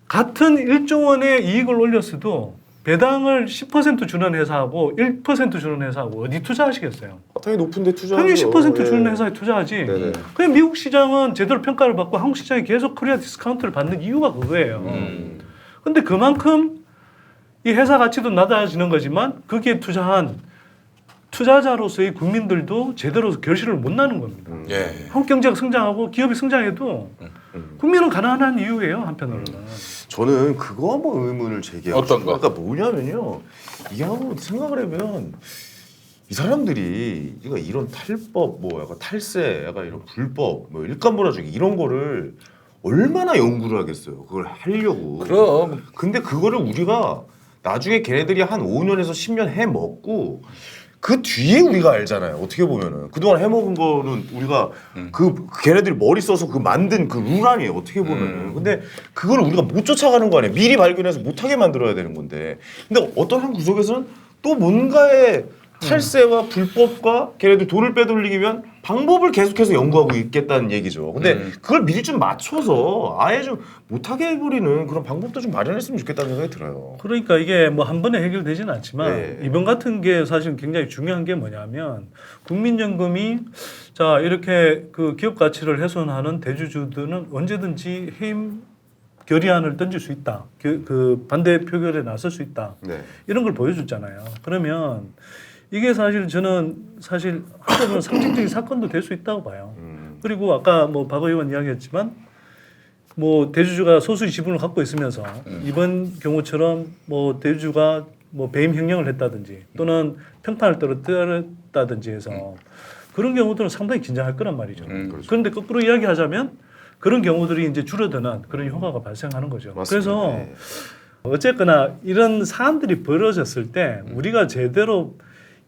같은 1조 원의 이익을 올렸어도 배당을 10% 주는 회사하고 1% 주는 회사하고 어디 투자하시겠어요? 당연히 높은데 투자하죠. 당연히 10% 예. 주는 회사에 투자하지. 네네. 그냥 미국 시장은 제대로 평가를 받고 한국 시장이 계속 코리아 디스카운트를 받는 이유가 그거예요. 근데 그만큼 이 회사 가치도 낮아지는 거지만 거기에 투자한 투자자로서의 국민들도 제대로 결실을 못 나는 겁니다. 예. 한국 경제가 성장하고 기업이 성장해도 국민은 가난한 이유예요, 한편으로는. 저는 그거 한번 의문을 제기하고 어떤 싶어요. 거? 그러니까 뭐냐면요. 이게 한번 생각을 해보면 이 사람들이 이런 탈법, 뭐 약간 탈세, 약간 이런 불법, 뭐 일감 몰아주기 이런 거를 얼마나 연구를 하겠어요. 그걸 하려고. 그럼 근데 그거를 우리가 나중에 걔네들이 한 5년에서 10년 해 먹고 그 뒤에 우리가 알잖아요. 어떻게 보면은 그동안 해먹은 거는 우리가 그 걔네들이 머리 써서 그 만든 그 룰 아니에요. 어떻게 보면은. 근데 그걸 우리가 못 쫓아가는 거 아니에요. 미리 발견해서 못하게 만들어야 되는 건데. 근데 어떤 한 구석에서는 또 뭔가의 탈세와 불법과 걔네들 돈을 빼돌리기 위한 방법을 계속해서 연구하고 있겠다는 얘기죠. 근데 그걸 미리 좀 맞춰서 아예 좀 못하게 해버리는 그런 방법도 좀 마련했으면 좋겠다는 생각이 들어요. 그러니까 이게 뭐 한 번에 해결되지는 않지만 네. 이번 같은 게 사실 굉장히 중요한 게 뭐냐면 국민연금이 자 이렇게 그 기업 가치를 훼손하는 대주주들은 언제든지 해임 결의안을 던질 수 있다. 그 반대 표결에 나설 수 있다. 네. 이런 걸 보여줬잖아요. 그러면 이게 사실 저는 사실 한편으로는 상징적인 사건도 될 수 있다고 봐요. 그리고 아까 뭐 박 의원 이야기했지만 뭐 대주주가 소수의 지분을 갖고 있으면서 이번 경우처럼 뭐 대주주가 뭐 배임 횡령을 했다든지 또는 평판을 떨어뜨렸다든지 해서 그런 경우들은 상당히 긴장할 거란 말이죠. 그렇죠. 그런데 거꾸로 이야기하자면 그런 경우들이 이제 줄어드는 그런 효과가 발생하는 거죠. 맞습니다. 그래서 네. 어쨌거나 이런 사안들이 벌어졌을 때 우리가 제대로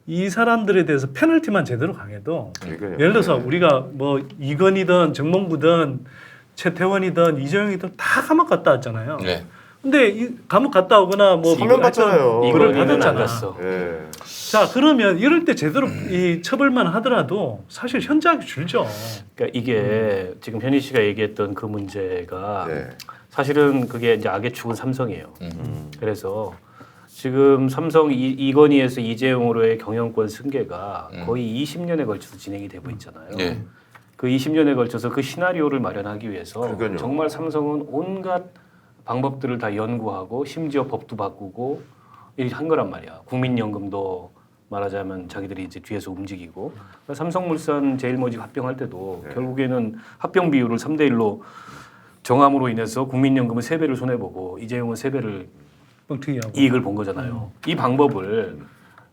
이 사람들에 대해서 페널티만 제대로 강해도 그러니까요. 예를 들어서 네. 우리가 뭐 이건이든 정몽구든 최태원이든 이재용이든 다 감옥 갔다 왔잖아요. 네. 근데 이 감옥 갔다 오거나 뭐 사면 받잖아요. 벌을 이건희는 안 받았잖아. 갔어. 예. 자 그러면 이럴 때 제대로 이 처벌만 하더라도 사실 현저하게 줄죠. 그러니까 이게 지금 현희 씨가 얘기했던 그 문제가 네. 사실은 그게 이제 악의 축은 삼성이에요. 그래서 지금 삼성 이건희에서 이재용으로의 경영권 승계가 거의 20년에 걸쳐서 진행이 되고 있잖아요. 네. 그 20년에 걸쳐서 그 시나리오를 마련하기 위해서 그러니까요. 정말 삼성은 온갖 방법들을 다 연구하고 심지어 법도 바꾸고 이렇게 한 거란 말이야. 국민연금도 말하자면 자기들이 이제 뒤에서 움직이고 삼성물산 제일모직 합병할 때도 결국에는 합병 비율을 3대 1로 정함으로 인해서 국민연금은 3배를 손해보고 이재용은 3배를 뻥튀기하고. 이익을 본 거잖아요. 이 방법을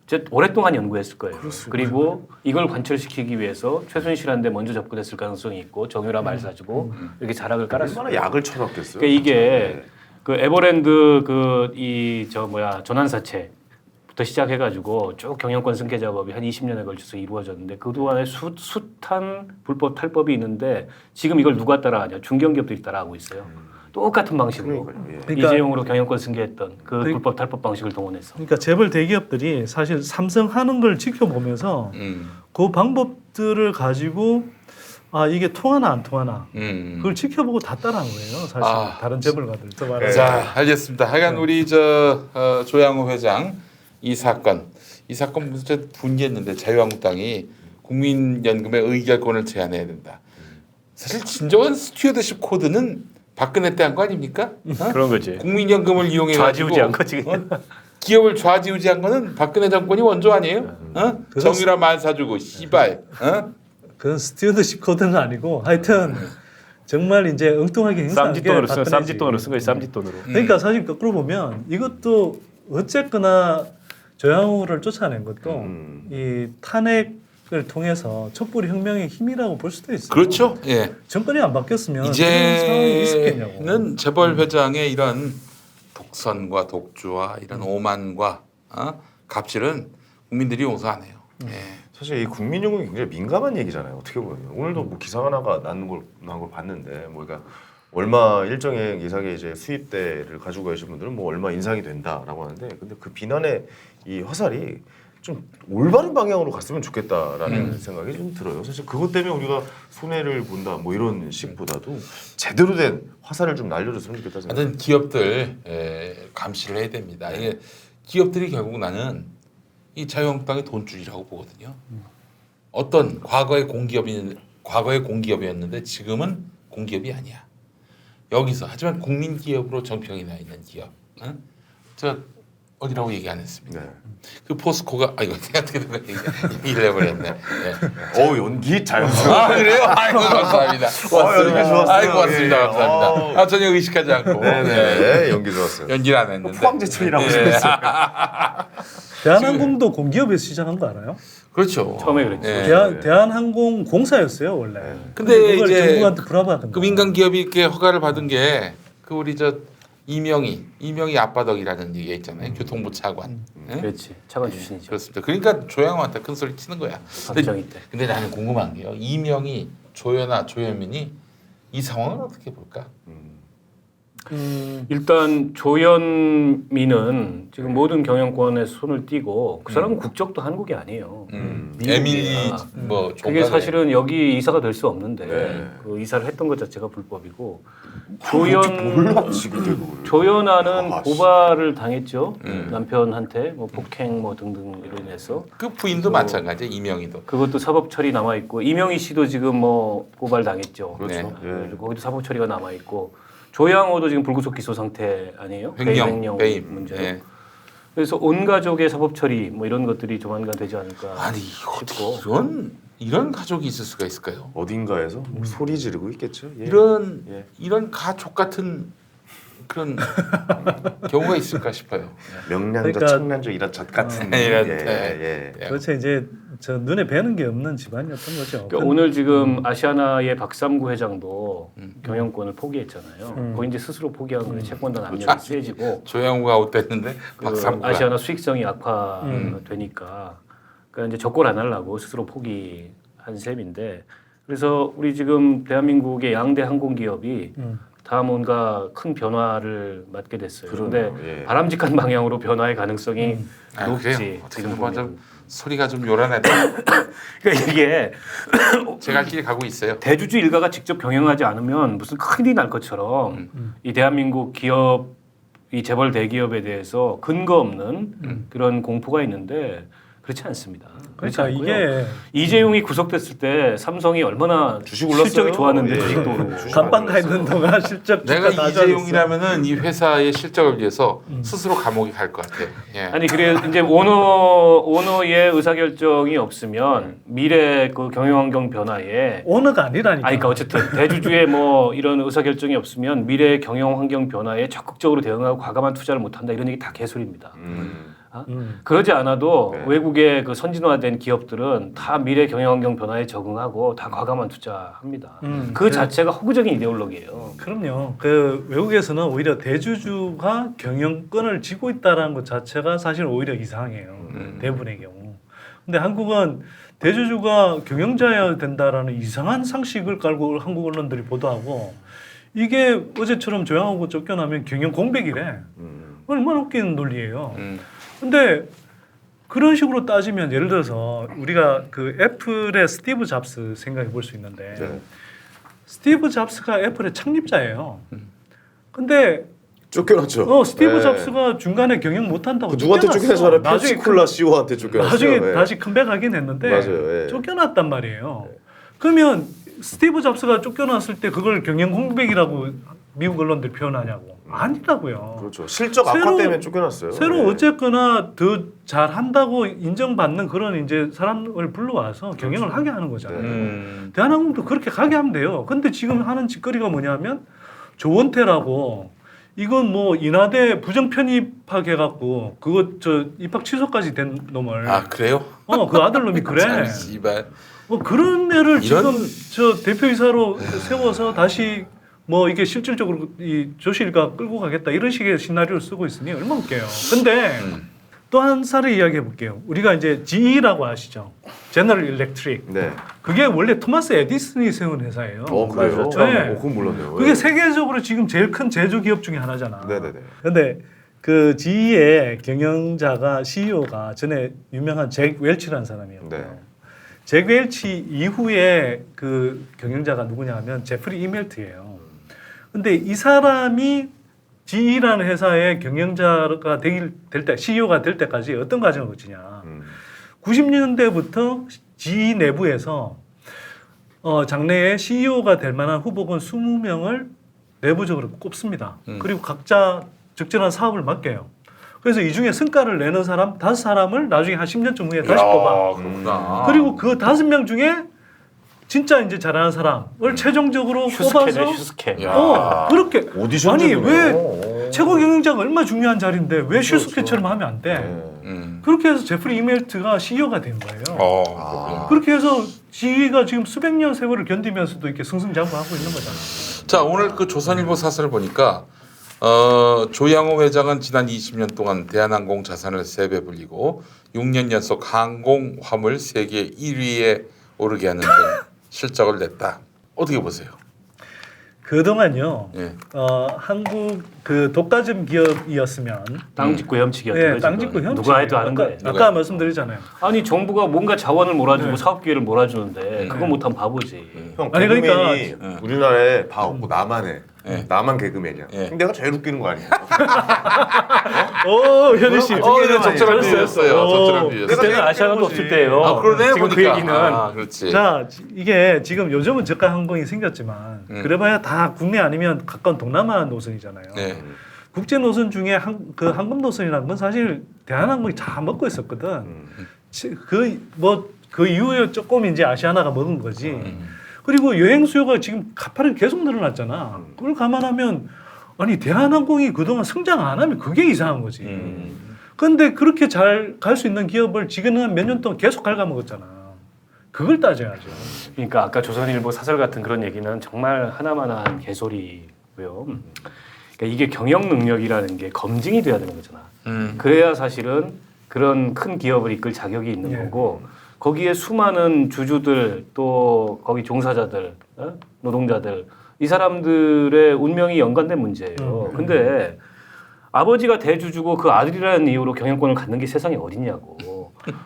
이제 오랫동안 연구했을 거예요. 그리고 이걸 관철시키기 위해서 최순실한테 먼저 접근했을 가능성이 있고 정유라 말 사주고 이렇게 자락을 깔았어요. 얼마나 약을 쳐놨겠어요. 그러니까 이게 그 에버랜드 그 이 저 뭐야 전환사채부터 시작해가지고 쭉 경영권 승계 작업이 한 20년에 걸쳐서 이루어졌는데 그 동안에 숱한 불법 탈법이 있는데 지금 이걸 누가 따라하냐? 중견기업들이 따라하고 있어요. 똑같은 방식으로 그러니까요. 예. 그러니까- 이재용으로 경영권 승계했던 그 불법 탈법 방식을 동원해서. 그러니까 재벌 대기업들이 사실 삼성 하는 걸 지켜보면서 그 방법들을 가지고 아 이게 통하나 안 통하나 그걸 지켜보고 다 따라한 거예요. 사실 아, 다른 재벌가들. 더 말하자면. 자, 알겠습니다. 하여간 우리 조양호 회장 이 사건 무슨 분개했는데 자유한국당이 국민연금의 의결권을 제한해야 된다. 사실 진정한 스튜어드십 코드는 박근혜 때 한 거 아닙니까? 어? 그런 거지. 국민연금을 이용해 가지고 좌지우지한 거지, 그냥. 기업을 좌지우지한 거는 박근혜 정권이 원조 아니에요? 어? 정유라 말 사주고 씨발. 어? 그건 스튜어드십 코드는 아니고 하여튼 정말 이제 엉뚱하게 행사한 게 쌈짓돈으로 쓴 박근혜지. 쌈짓돈으로 쓴 거지 쌈짓돈으로. 그러니까 사실 거꾸로 보면 이것도 어쨌거나 조양호를 쫓아낸 것도 이 탄핵을 통해서 촛불 혁명의 힘이라고 볼 수도 있어요. 그렇죠. 예. 정권이 안 바뀌었으면 이런 상황이 있었겠냐고. 이제는 재벌 회장의 이런 독선과 독주와 이런 오만과 갑질은 국민들이 용서 안 해요. 예. 사실 이 국민연금이 굉장히 민감한 얘기잖아요. 어떻게 보면 오늘도 뭐 기사 하나가 난 걸 봤는데 뭐 그러니까 얼마 일정액 이상의 이제 수입대를 가지고 계신 분들은 뭐 얼마 인상이 된다라고 하는데 근데 그 비난의 이 화살이 좀 올바른 방향으로 갔으면 좋겠다라는 생각이 좀 들어요. 사실 그것 때문에 우리가 손해를 본다 뭐 이런 식보다도 제대로 된 화살을 좀 날려줬으면 좋겠다 생각. 하여튼 기업들 감시를 해야 됩니다. 이게 기업들이 결국 나는 이 자유한국당의 돈줄이라고 보거든요. 어떤 과거의 공기업이었는데 지금은 공기업이 아니야. 여기서 하지만 국민 기업으로 정평이 나 있는 기업. 제가 어디라고 얘기 안 했습니다. 네. 그 포스코가 이거 어떻게 얘기를 해버렸네. 네. 연기 자연스러워. 그래요? 아이고 감사합니다. 연기 좋았어요. 아이고 고맙습니다. 예. 감사합니다. 전혀 의식하지 않고 네네 연기 좋았어요. 연기를 안 했는데. 포항제철이라고 생각했어요. 대한항공도 공기업에서 시작한 거 알아요? 그렇죠. 처음에 그랬죠. 예. 대한항공 공사였어요 원래. 근데 그걸 이제 정부한테 불화받은 그 거야. 민간 기업이 이렇게 허가를 받은 게 그 우리 이명희 아빠덕이라는 얘기가 있잖아요. 교통부 차관. 예? 그렇지. 차관 출신이죠. 그렇습니다. 그러니까 조양호한테 큰 소리 치는 거야. 박정희 때. 근데 나는 궁금한 게요. 이명희, 조현민이 이 상황을 어떻게 볼까? 일단 조현민은 지금 모든 경영권에 손을 띄고 그 사람은 국적도 한국이 아니에요. 미국이야. 에밀리 뭐 그게 종간에. 사실은 여기 이사가 될 수 없는데 네. 그 이사를 했던 것 자체가 불법이고 몰라 지금 그걸. 조연아는 아, 고발을 당했죠. 남편한테 뭐 폭행 뭐 등등 이로 인해서 그 부인도 마찬가지 이명희도. 그것도 사법 처리 남아 있고 이명희 씨도 지금 뭐 고발 당했죠. 그렇죠. 네. 예. 거기도 사법 처리가 남아 있고 조양호도 지금 불구속 기소 상태 아니에요? 횡령 문제. 예. 그래서 온 가족의 사법 처리 뭐 이런 것들이 조만간 되지 않을까. 아니 어떻게 싶고. 이런 가족이 있을 수가 있을까요? 어딘가에서 뭐 소리 지르고 있겠죠. 예. 예. 이런 가족 같은 그런 경우가 있을까 싶어요. 명량적, 그러니까- 청량적 이런 젖 같은. 이런, 예. 그렇죠. 이제 저 눈에 뵈는 게 없는 집안이었던 거죠. 그러니까 오늘 지금 아시아나의 박삼구 회장도 경영권을 포기했잖아요. 거기 이제 스스로 포기한 거예요. 채권단 압력이 세지고 조양호가 아웃됐는데 그 박삼구가 아시아나 수익성이 악화되니까 그러니까 이제 적골 안 하려고 스스로 포기한 셈인데 그래서 우리 지금 대한민국의 양대 항공기업이 다 뭔가 큰 변화를 맞게 됐어요. 그런데 예. 바람직한 방향으로 변화의 가능성이 아, 높지. 그래요? 어떻게 지금 보면 좀 보면. 소리가 좀 요란하다. 그러니까 이게 제가 길 가고 있어요. 대주주 일가가 직접 경영하지 않으면 무슨 큰일이 날 것처럼 이 대한민국 기업 이 재벌 대기업에 대해서 근거 없는 그런 공포가 있는데 그렇지 않습니다. 그렇지 그러니까 않고요. 이게 이재용이 구속됐을 때 삼성이 얼마나 주식 올랐어요. 실적이 좋았는데 예. 주식도 오르고. 감방 가 있는 동안 실적 내가 주가 다 좋아졌어. 이재용이라면은 이 회사의 실적을 위해서 스스로 감옥에 갈 것 같아. 예. 아니 그래 이제 오너의 의사결정이 없으면 미래 그 경영환경 변화에 오너가 아니라니까. 아니 그러니까 어쨌든 대주주의 뭐 이런 의사결정이 없으면 미래 경영환경 변화에 적극적으로 대응하고 과감한 투자를 못한다 이런 얘기 다 개소리입니다. 그러지 않아도 네. 외국의 그 선진화된 기업들은 다 미래 경영환경 변화에 적응하고 다 과감한 투자합니다. 그 네. 자체가 허구적인 이데올로기예요. 그럼요. 그 외국에서는 오히려 대주주가 경영권을 쥐고 있다라는 것 자체가 사실 오히려 이상해요. 대부분의 경우. 근데 한국은 대주주가 경영자여야 된다라는 이상한 상식을 깔고 한국 언론들이 보도하고 이게 어제처럼 조양하고 쫓겨나면 경영 공백이래. 얼마나 웃기는 논리예요. 근데 그런 식으로 따지면 예를 들어서 우리가 그 애플의 스티브 잡스 생각해 볼 수 있는데 네. 스티브 잡스가 애플의 창립자예요. 근데 쫓겨났죠. 스티브 네. 잡스가 중간에 경영 못한다고 그 누구한테 쫓겨나서 알아요? 나중에 펜스쿨라 CEO한테 쫓겨났어요. 나중에 예. 다시 컴백하긴 했는데 맞아요. 예. 쫓겨났단 말이에요. 그러면 스티브 잡스가 쫓겨났을 때 그걸 경영 공백이라고 미국 언론들이 표현하냐고. 아니라고요. 그렇죠. 실적 악화 새로- 때문에 쫓겨났어요. 새로 예. 어쨌거나 더 잘한다고 인정받는 그런 이제 사람을 불러와서 경영을 하게 하는 거잖아요. 대한항공도 그렇게 가게 하면 돼요. 근데 지금 하는 짓거리가 뭐냐면 조원태라고 이건 뭐 인하대 부정 편입하게 해갖고 그거 저 입학 취소까지 된 놈을 아 그래요? 그 아들놈이 그래. 참, 씨발. 그런 애를 이런- 지금 저 대표이사로 세워서 다시 뭐 이게 실질적으로 이 조실가 끌고 가겠다 이런 식의 시나리오를 쓰고 있으니 얼마나 웃겨요. 근데 또 한 사례 이야기해 볼게요. 우리가 이제 GE라고 아시죠? 제너럴 일렉트릭. 네. 그게 원래 토마스 에디슨이 세운 회사예요. 그래요? 네. 그건 몰랐네요. 그게 예. 세계적으로 지금 제일 큰 제조 기업 중에 하나잖아. 네네네. 근데 그 GE의 경영자가 CEO가 전에 유명한 잭 웰치라는 사람이었고 네. 잭 웰치 이후에 그 경영자가 누구냐 하면 제프리 이멜트예요. 근데 이 사람이 GE라는 회사의 경영자가 될 때, CEO가 될 때까지 어떤 과정을 거치냐. 90년대부터 GE 내부에서 장래에 CEO가 될 만한 후보군 20명을 내부적으로 꼽습니다. 그리고 각자 적절한 사업을 맡겨요. 그래서 이 중에 성과를 내는 사람 5사람을 나중에 한 10년쯤 후에 다시 뽑아. 그렇구나. 그리고 그 5명 중에 진짜 이제 잘하는 사람을 최종적으로 휴스케네 뽑아서 휴스케. 그렇게 오디션 아니 제도네요. 왜 최고 경영자가 얼마나 중요한 자리인데 왜 슈스케처럼 하면 안 돼? 그렇게 해서 제프리 이멜트가 CEO가 된 거예요. 그렇구나. 그렇게 해서 GE가 지금 수백 년 세월을 견디면서도 이렇게 승승장구하고 있는 거잖아요. 자 오늘 그 조선일보 사설을 보니까 조양호 회장은 지난 20년 동안 대한항공 자산을 3배 불리고 6년 연속 항공 화물 세계 1위에 오르게 하는 등 실적을 냈다. 어떻게 보세요? 그동안요. 예. 한국 그 독과점 기업이었으면 땅 짓고 헤엄치기였던 예, 거죠. 땅 짓고 헤엄치기. 누가 해도 아는 거예요. 아까 말씀드리잖아요. 아니 정부가 뭔가 자원을 몰아주고 네. 사업 기회를 몰아주는데 그거 못하면 바보지. 형 아니, 그러니까- 개그맨이 우리나라에 다 없고 나만 해. 나만 개그맨이야. 예. 그럼 내가 제일 웃기는 거 아니야? 오 현희 씨. 네, 적절한 그랬어요. 비유였어요. 적절한 비유였어요. 그때는 제일 아시아나도 웃기는 없을 때예요. 아 그러네 지금 보니까. 그 얘기는 아, 그렇지. 자 이게 지금 요즘은 저가 항공이 생겼지만 그래봐야 다 국내 아니면 가까운 동남아 노선이잖아요. 네. 국제 노선 중에 그 항공 노선이라는 건 사실 대한항공이 잘 먹고 있었거든. 그 이후에 조금 이제 아시아나가 먹은 거지. 그리고 여행 수요가 지금 가파르게 계속 늘어났잖아. 그걸 감안하면 아니 대한항공이 그동안 성장 안 하면 그게 이상한 거지. 그런데 그렇게 잘 갈 수 있는 기업을 지금은 몇 년 동안 계속 갉아먹었잖아. 그걸 따져야죠. 그러니까 아까 조선일보 사설 같은 그런 얘기는 정말 하나만한 개소리고요. 그러니까 이게 경영 능력이라는 게 검증이 돼야 되는 거잖아. 그래야 사실은 그런 큰 기업을 이끌 자격이 있는 예. 거고 거기에 수많은 주주들 또 거기 종사자들, 노동자들 이 사람들의 운명이 연관된 문제예요. 근데 아버지가 대주주고 그 아들이라는 이유로 경영권을 갖는 게 세상에 어딨냐고.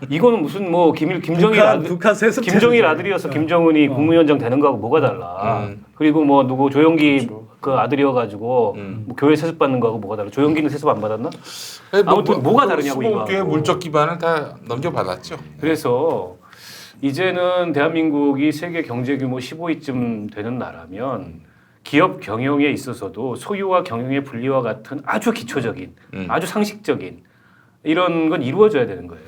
이거는 무슨 뭐 북한 세습 김정일 아들이어서 김정은이 국무위원장 되는 거하고 뭐가 달라. 그리고 뭐 누구 조영기 그 아들이어가지고 뭐 교회 세습 받는 거하고 뭐가 달라. 조영기는 세습 안 받았나? 아무튼 뭐가 다르냐고 이거. 20개의 물적 기반을 다 넘겨받았죠. 그래서 이제는 대한민국이 세계 경제 규모 15위쯤 되는 나라면 기업 경영에 있어서도 소유와 경영의 분리와 같은 아주 기초적인, 아주 상식적인 이런 건 이루어져야 되는 거예요.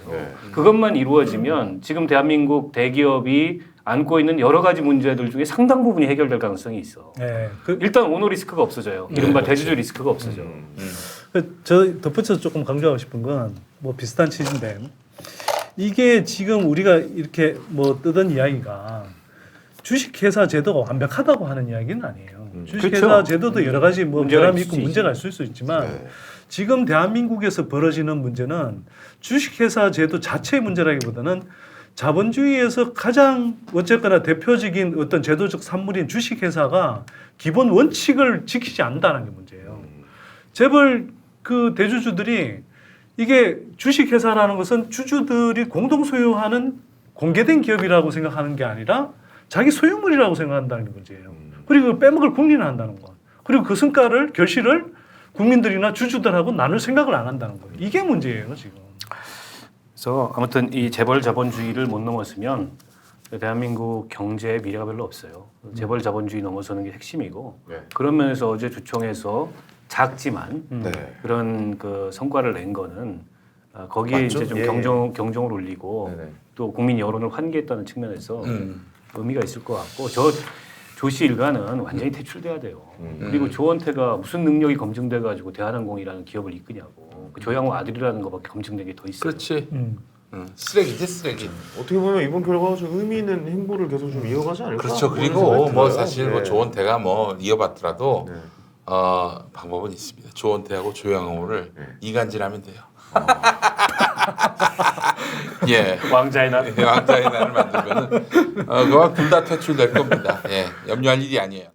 그것만 이루어지면 지금 대한민국 대기업이 안고 있는 여러 가지 문제들 중에 상당 부분이 해결될 가능성이 있어. 네, 일단 오너 리스크가 없어져요. 이른바 대주주 리스크가 없어져. 저 덧붙여서 조금 강조하고 싶은 건 뭐 비슷한 취지인데 이게 지금 우리가 이렇게 뭐 뜨던 이야기가 주식회사 제도가 완벽하다고 하는 이야기는 아니에요. 주식회사 그렇죠. 제도도 여러 가지 뭐 문제가 결함이 있을 있고 수 문제가 있을 수 있지만 지금 대한민국에서 벌어지는 문제는 주식회사 제도 자체의 문제라기보다는 자본주의에서 가장 어쨌거나 대표적인 어떤 제도적 산물인 주식회사가 기본 원칙을 지키지 않는다는 게 문제예요. 재벌 그 대주주들이 이게 주식회사라는 것은 주주들이 공동 소유하는 공개된 기업이라고 생각하는 게 아니라 자기 소유물이라고 생각한다는 게 문제예요. 그리고 빼먹을 국민을 한다는 거. 그리고 그 성과를 결실을 국민들이나 주주들하고 나눌 생각을 안 한다는 거예요. 이게 문제예요 지금. 그래서 아무튼 이 재벌 자본주의를 못 넘었으면 대한민국 경제에 미래가 별로 없어요. 재벌 자본주의 넘어서는 게 핵심이고 그런 면에서 어제 주총에서 작지만 그런 그 성과를 낸 거는 거기에 맞죠? 이제 좀 예. 경종을 울리고 또 국민 여론을 환기했다는 측면에서 의미가 있을 것 같고 조씨 일가는 완전히 퇴출돼야 돼요. 그리고 조원태가 무슨 능력이 검증돼 가지고 대한항공이라는 기업을 이끄냐고. 그 조양호 아들이라는 거밖에 검증된 게 더 있어요. 그렇지. 쓰레기지 쓰레기. 어떻게 보면 이번 결과가 좀 의미 있는 행보를 계속 좀 이어가지 않을까? 그렇죠. 그런 그리고 생각이 뭐 들어요. 사실 뭐 네. 조원태가 뭐 이어받더라도 방법은 있습니다. 조원태하고 조양호를 이간질하면 돼요. 예. 왕자의 날. 왕자의 날을 만들면은 그와 둘 다 퇴출될 겁니다. 예. 염려할 일이 아니에요.